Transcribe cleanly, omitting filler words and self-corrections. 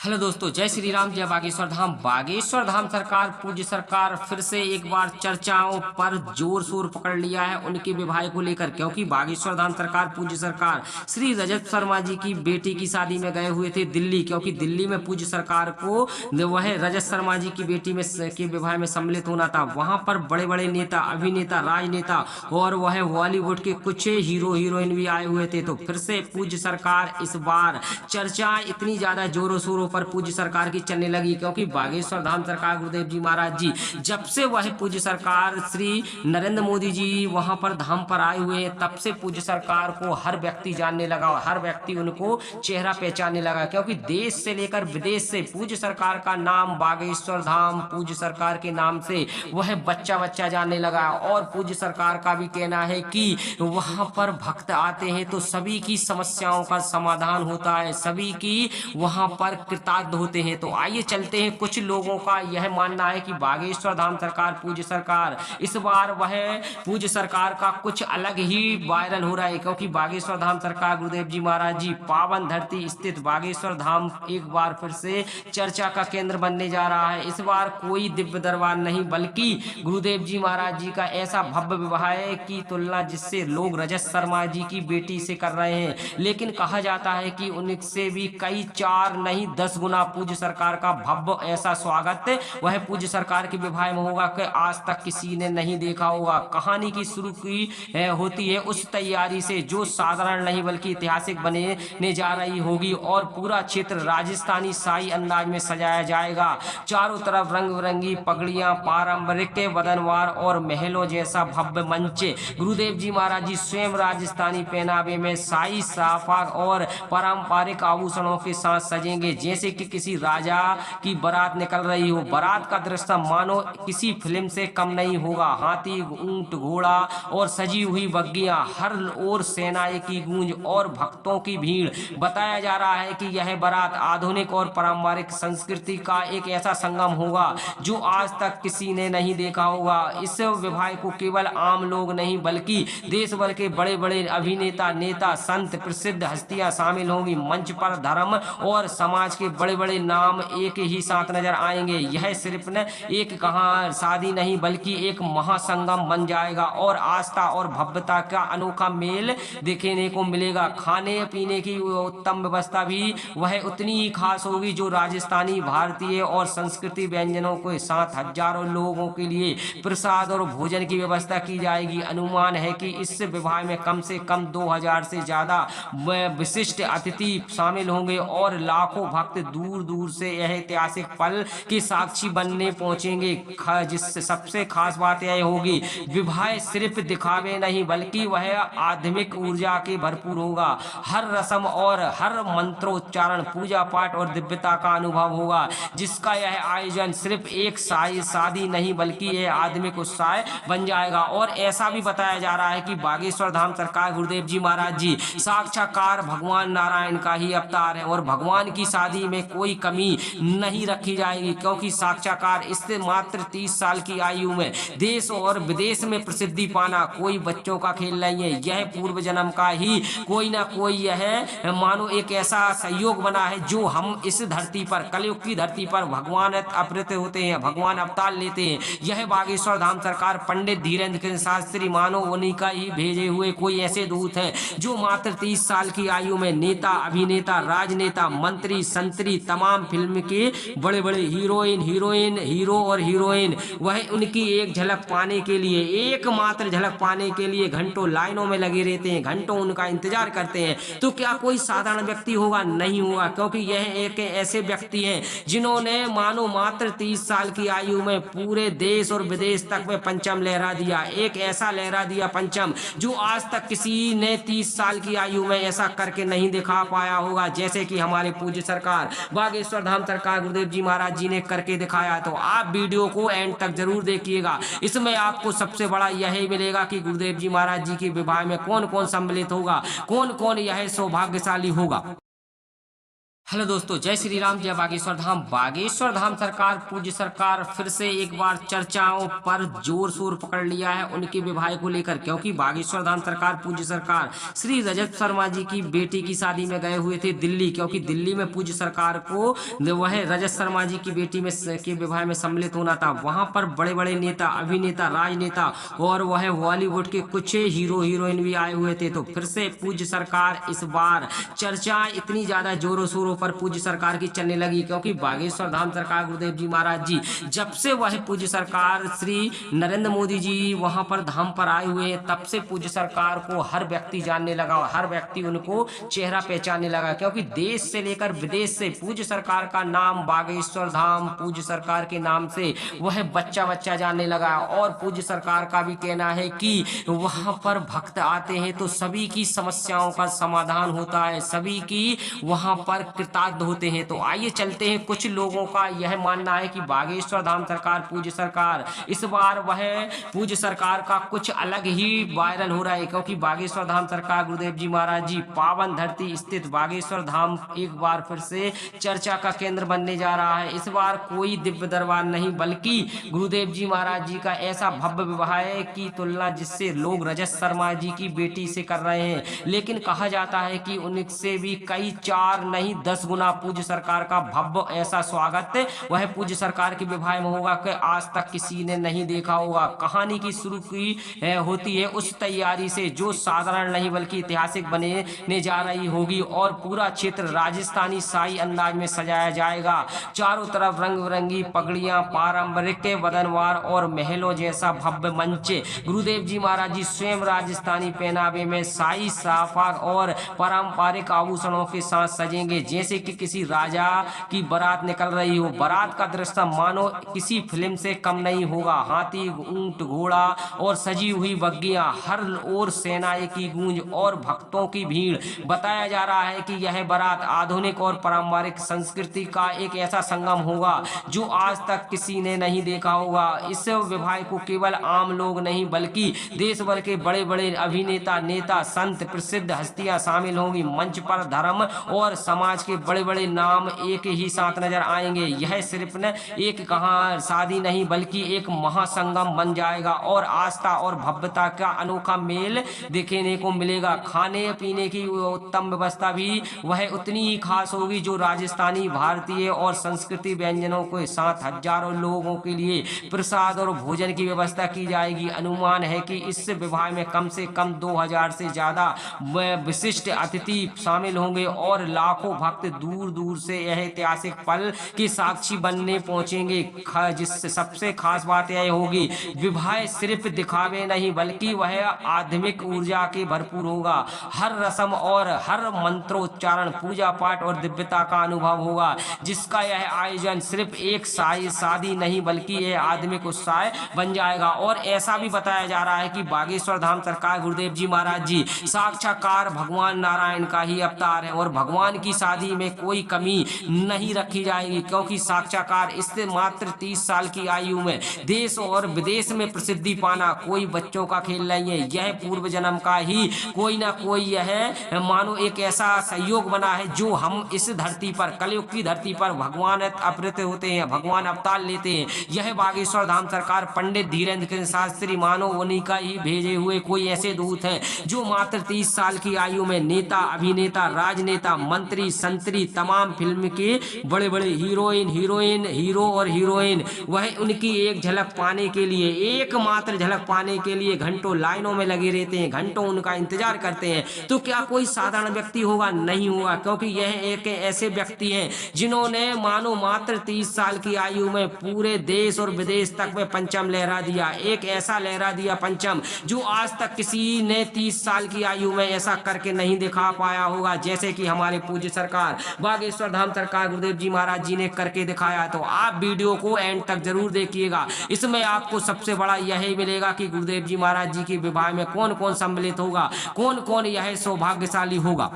Hello दोस्तों, जय श्री राम, जय बागेश्वर धाम। बागेश्वर धाम सरकार, पूज्य सरकार फिर से एक बार चर्चाओं पर जोर शोर पकड़ लिया है उनके विवाह को लेकर, क्योंकि बागेश्वर धाम सरकार, पूज्य सरकार श्री रजत शर्मा जी की बेटी की शादी में गए हुए थे दिल्ली, क्योंकि दिल्ली में पूज्य सरकार को वह रजत शर्मा जी की बेटी में के विवाह में सम्मिलित होना था। वहां पर बड़े बड़े नेता, अभिनेता, राजनेता और वह बॉलीवुड के कुछ हीरो हीरोइन भी आए हुए थे। तो फिर से पूज्य सरकार इस बार चर्चा इतनी ज्यादा जोरों शोरों पर पूज्य सरकार की चलने लगी, क्योंकि बागेश्वर धाम सरकार गुरुदेव जी महाराज जी जब से वह पूज्य सरकार श्री नरेंद्र मोदी जी वहां पर धाम पर आए हुए हैं, तब से पूज्य सरकार को हर व्यक्ति जानने लगा और हर व्यक्ति उनको चेहरा पहचानने लगा, क्योंकि देश से लेकर विदेश से पूज्य सरकार का नाम बागेश्वर धाम पूज्य सरकार के नाम से वह बच्चा बच्चा जानने लगा। और पूज्य सरकार का भी कहना है कि वहां पर भक्त आते हैं तो सभी की समस्याओं का समाधान होता है, सभी की वहां पर कृतार्थ होते हैं। तो आइए चलते हैं, कुछ लोगों का यह मानना है कि बागेश्वर धाम सरकार, पूज्य सरकार इस बार वह पूज्य सरकार का कुछ अलग ही वायरल हो रहा है, क्योंकि बागेश्वर धाम सरकार गुरुदेव जी महाराज जी पावन धरती स्थित बागेश्वर धाम एक बार फिर से चर्चा का केंद्र बनने जा रहा है। इस बार कोई दिव्य दरबार नहीं, बल्कि गुरुदेव जी महाराज जी का ऐसा भव्य विवाह है की तुलना जिससे लोग रजत शर्मा जी की बेटी से कर रहे हैं, लेकिन कहा जाता है कि उनसे भी कई 4 नहीं 10 गुना पूज्य सरकार का भव्य ऐसा स्वागत वह पूज्य सरकार के विवाह में होगा कि आज तक किसी ने नहीं देखा होगा। कहानी की शुरू की होती है उस तैयारी से जो साधारण नहीं बल्कि ऐतिहासिक बनने जा रही होगी, और पूरा क्षेत्र राजस्थानी शाही अंदाज में सजाया जाएगा। चारों तरफ रंग बिरंगी पगड़ियां, पारंपरिक वदनवार और महलों जैसा भव्य मंच। गुरुदेव जी महाराज जी स्वयं राजस्थानी पहनावे में शाही साफा और पारंपरिक आभूषणों के साथ सजेंगे, जैसे कि किसी राजा की बारात निकल रही हो। बारात का दृश्य मानो किसी फिल्म से कम नहीं होगा। हाथी, ऊंट, घोड़ा और सजी हुई बग्गियां, हर ओर सेनाएं की गूंज और भक्तों की भीड़। बताया जा रहा है कि यह बारात आधुनिक और पारंपरिक संस्कृति का एक ऐसा संगम होगा जो आज तक किसी ने नहीं देखा होगा। इस विवाह को केवल आम लोग नहीं बल्कि देश भर के बड़े बड़े अभिनेता, नेता, संत, प्रसिद्ध हस्तियां शामिल होंगी। मंच पर धर्म और समाज के बड़े बड़े नाम एक ही साथ नजर आएंगे। यह सिर्फ न एक कहां शादी नहीं बल्कि एक महासंगम बन जाएगा और आस्था और भव्यता का अनोखा मेल देखने को मिलेगा। खाने पीने की उत्तम व्यवस्था भी वह उतनी ही खास होगी जो राजस्थानी, भारतीय और संस्कृति व्यंजनों के साथ हजारों लोगों के लिए प्रसाद और भोजन की व्यवस्था की जाएगी। अनुमान है कि इस विवाह में कम से कम 2000 से ज्यादा विशिष्ट अतिथि शामिल होंगे और लाखों भक्त दूर दूर से यह ऐतिहासिक पल के साक्षी बनने पहुंचेंगे। जिससे सबसे खास बात यह होगी, विवाह सिर्फ दिखावे नहीं बल्कि वह आध्यात्मिक ऊर्जा के भरपूर होगा। हर रस्म और हर मंत्रोच्चारण, पूजा पाठ और दिव्यता का अनुभव होगा, जिसका यह आयोजन सिर्फ एक शादी नहीं बल्कि यह आध्यात्मिक उत्साह बन जाएगा। और ऐसा भी बताया जा रहा है कि बागेश्वर धाम सरकार गुरुदेव जी महाराज जी साक्षात्कार भगवान नारायण का ही अवतार है और भगवान की शादी में कोई कमी नहीं रखी जाएगी, क्योंकि साक्षात्कार इससे मात्र 30 साल की आयु में देश और विदेश में प्रसिद्धि पाना कोई बच्चों का खेल नहीं है। यह पूर्व जन्म का ही कोई ना कोई यह मानो एक ऐसा सहयोग बना है जो हम इस धरती पर, कलयुग की धरती पर भगवान अवतरित होते हैं, भगवान अवतार लेते हैं। यह बागेश्वर धाम सरकार पंडित धीरेन्द्र शास्त्री मानो उन्हीं का ही भेजे हुए कोई ऐसे दूत हैं जो मात्र 30 साल की आयु में नेता, अभिनेता, राजनेता, मंत्री, संतरी, तमाम फिल्म के बड़े बड़े हीरोइन, हीरो और हीरोइन वह उनकी एक झलक पाने के लिए, एकमात्र झलक पाने के लिए घंटों लाइनों में लगे रहते हैं, घंटों उनका इंतजार करते हैं। तो क्या कोई साधारण व्यक्ति होगा? नहीं होगा, क्योंकि यह एक ऐसे व्यक्ति हैं जिन्होंने मानो मात्र 30 साल की आयु में पूरे देश और विदेश तक में परचम लहरा दिया। एक ऐसा लहरा दिया परचम जो आज तक किसी ने 30 साल की आयु में ऐसा करके नहीं दिखा पाया होगा, जैसे कि हमारे पूज्य सरकार बागेश्वर धाम सरकार गुरुदेव जी महाराज जी ने करके दिखाया। तो आप वीडियो को एंड तक जरूर देखिएगा, इसमें आपको सबसे बड़ा यही मिलेगा कि गुरुदेव जी महाराज जी के विवाह में कौन कौन सम्मिलित होगा, कौन कौन यह सौभाग्यशाली होगा। हेलो दोस्तों, जय श्री राम, जय बागेश्वर धाम। बागेश्वर धाम सरकार पूज्य सरकार फिर से एक बार चर्चाओं पर जोर शोर पकड़ लिया है उनके विवाह को लेकर, क्योंकि बागेश्वर धाम सरकार पूज्य सरकार श्री रजत शर्मा जी की बेटी की शादी में गए हुए थे दिल्ली, क्योंकि दिल्ली में पूज्य सरकार को वह रजत शर्मा जी की बेटी में के विवाह में सम्मिलित होना था। वहां पर बड़े बड़े नेता, अभिनेता, राजनेता और वह बॉलीवुड के कुछ हीरो हीरोइन भी आए हुए थे। तो फिर से पूज्य सरकार इस बार चर्चा इतनी ज्यादा जोरों शोरों पर पूज्य सरकार की चलने लगी, क्योंकि बागेश्वर धाम सरकार गुरुदेव जी महाराज जी जब से वह पूज्य सरकार श्री नरेंद्र मोदी जी वहां पर धाम पर आए हुए हैं, तब से पूज्य सरकार को हर व्यक्ति जानने लगा, हर व्यक्ति उनको चेहरा पहचानने लगा, क्योंकि देश से लेकर विदेश से पूज्य सरकार का नाम बागेश्वर धाम पूज्य सरकार के नाम से वह बच्चा बच्चा जानने लगा। और पूज्य सरकार का भी कहना है कि वहां पर भक्त आते हैं तो सभी की समस्याओं का समाधान होता है, सभी की वहां पर कृतार्थ होते हैं। तो आइए चलते हैं, कुछ लोगों का यह मानना है कि बागेश्वर धाम सरकार पूज्य सरकार इस बार वह पूज्य सरकार का कुछ अलग ही वायरल हो रहा है, क्योंकि बागेश्वर धाम सरकार गुरुदेव जी महाराज जी पावन धरती स्थित बागेश्वर धाम एक बार फिर से चर्चा का केंद्र बनने जा रहा है। इस बार कोई दिव्य दरबार नहीं, बल्कि गुरुदेव जी महाराज जी का ऐसा भव्य विवाह है की तुलना जिससे लोग रजत शर्मा जी की बेटी से कर रहे हैं, लेकिन कहा जाता है कि उनसे भी कई 4 नहीं 10 गुना पूज्य सरकार का भव्य ऐसा स्वागत वह पूज्य सरकार के विवाह में होगा कि आज तक किसी ने नहीं देखा होगा। कहानी की शुरू की होती है उस तैयारी से जो साधारण नहीं बल्कि ऐतिहासिक बनने जा रही होगी, और पूरा क्षेत्र राजस्थानी शाही अंदाज में सजाया जाएगा। चारों तरफ रंग बिरंगी पगड़ियां, पारंपरिक वदनवार और महलों जैसा भव्य मंच। गुरुदेव जी महाराज जी स्वयं राजस्थानी पहनावे में शाही साफा और पारंपरिक आभूषणों के साथ सजेंगे, जैसे कि किसी राजा की बारात निकल रही हो। बारात का दृश्य मानो किसी फिल्म से कम नहीं होगा। हाथी, ऊंट, घोड़ा और सजी हुई बग्गियां, हर ओर सेनाएं की गूंज और भक्तों की भीड़। बताया जा रहा है कि यह बारात आधुनिक और पारंपरिक संस्कृति का एक ऐसा संगम होगा जो आज तक किसी ने नहीं देखा होगा। इस विवाह को केवल आम लोग नहीं बल्कि देश भर के बड़े बड़े अभिनेता, नेता, संत, प्रसिद्ध हस्तियां शामिल होंगी। मंच पर धर्म और समाज के बड़े बड़े नाम एक ही साथ नजर आएंगे। यह सिर्फ न एक कहां शादी नहीं बल्कि एक महासंगम बन जाएगा और आस्था और भव्यता का अनोखा मेल देखने को मिलेगा। खाने पीने की उत्तम व्यवस्था भी वह उतनी ही खास होगी जो राजस्थानी, भारतीय और संस्कृति व्यंजनों के साथ हजारों लोगों के लिए प्रसाद और भोजन की व्यवस्था की जाएगी। अनुमान है कि इस विवाह में कम से कम 2000 से ज्यादा विशिष्ट अतिथि शामिल होंगे और लाखों भक्त दूर दूर से यह ऐतिहासिक पल की साक्षी बनने पहुंचेंगे। जिससे सबसे खास बात यह होगी विवाह सिर्फ दिखावे नहीं बल्कि वह आध्यात्मिक ऊर्जा के भरपूर होगा। हर रस्म और हर मंत्रोच्चारण, पूजा पाठ और दिव्यता का अनुभव होगा, जिसका यह आयोजन सिर्फ एक शादी नहीं बल्कि यह आध्यात्मिक उत्साह बन जाएगा। और ऐसा भी बताया जा रहा है कि बागेश्वर धाम सरकार गुरुदेव जी महाराज जी साक्षात्कार भगवान नारायण का ही अवतार है और भगवान की शादी में कोई कमी नहीं रखी जाएगी, क्योंकि साक्षात्कार इससे मात्र 30 साल की आयु में देश और विदेश में प्रसिद्धि पाना कोई बच्चों का खेल नहीं है। यह पूर्व जन्म का ही कोई ना कोई यह मानो एक ऐसा सहयोग बना है जो हम इस धरती पर, कलयुग की धरती पर भगवान अवतरित होते हैं, भगवान अवतार लेते हैं। यह बागेश्वर धाम सरकार पंडित धीरेन्द्र शास्त्री मानो उन्हीं का ही भेजे हुए कोई ऐसे दूत हैं जो मात्र 30 साल की आयु में नेता, अभिनेता, राजनेता, मंत्री, संतरी, तमाम फिल्म के बड़े बड़े हीरोइन, हीरो और हीरोइन वह उनकी एक झलक पाने के लिए, एकमात्र झलक पाने के लिए घंटों लाइनों में लगे रहते हैं, घंटों उनका इंतजार करते हैं। तो क्या कोई साधारण व्यक्ति होगा? नहीं होगा, क्योंकि यह एक ऐसे व्यक्ति हैं जिन्होंने मानो मात्र 30 साल की आयु में पूरे देश और विदेश तक में परचम लहरा दिया। एक ऐसा लहरा दिया परचम जो आज तक किसी ने 30 साल की आयु में ऐसा करके नहीं दिखा पाया होगा, जैसे कि हमारे पूज्य सरकार बागेश्वर धाम सरकार गुरुदेव जी महाराज जी ने करके दिखाया। तो आप वीडियो को एंड तक जरूर देखिएगा, इसमें आपको सबसे बड़ा यही मिलेगा कि गुरुदेव जी महाराज जी के विवाह में कौन कौन सम्मिलित होगा, कौन कौन यह सौभाग्यशाली होगा।